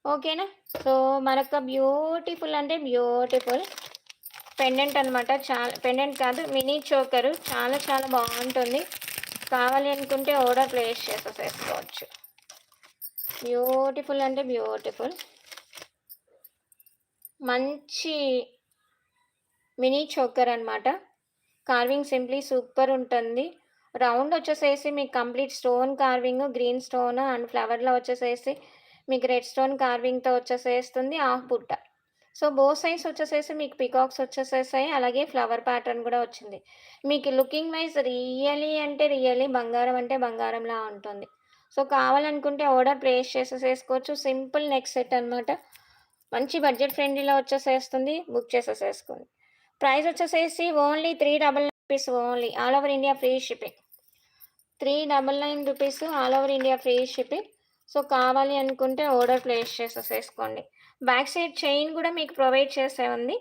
ఓకేనా? సో, మరొక బ్యూటిఫుల్ అంటే బ్యూటిఫుల్ పెండెంట్ అనమాట. పెండెంట్ కాదు మినీ చోకరు. చాలా చాలా బావుంటుంది. కావాలి అనుకుంటే ఆర్డర్ ప్లేస్ చేసేసేసుకోవచ్చు. బ్యూటిఫుల్ అంటే బ్యూటిఫుల్. మంచి మినీ చోకర్ అనమాట. కార్వింగ్ సింప్లీ సూపర్ ఉంటుంది. రౌండ్ వచ్చేసేసి మీకు complete stone carving, green stone and ఫ్లవర్‌లో వచ్చేసేసి మీకు రెడ్ స్టోన్ కార్వింగ్‌తో వచ్చేసేస్తుంది హాఫ్ బుట్ట. సో, బోత్ సైడ్స్ వచ్చేసేసి మీకు పీకాక్స్ వచ్చేసేసాయి. అలాగే ఫ్లవర్ ప్యాటర్న్ గూడా వచ్చింది. మీకు లుకింగ్ వైస్ రియల్లీ అంటే రియల్లీ బంగారం అంటే బంగారంలా ఉంటుంది. సో, కావాలనుకుంటే ఆర్డర్ ప్లేస్ చేసేసేసుకోవచ్చు. సింపుల్ నెక్ సెట్ అనమాట. మంచి బడ్జెట్ ఫ్రెండ్లీలో వచ్చేసేస్తుంది. బుక్ చేసేసేసుకోండి. ప్రైస్ వచ్చేసేసి only 399 rupees only. All over India free shipping. 399 rupees all over India free shipping. So, కావాలి అనుకుంటే ఆర్డర్ ప్లేస్ చేసేసేసుకోండి. బ్యాక్ సైడ్ చైన్ గూడా మీకు ప్రొవైడ్ చేసే ఉంది.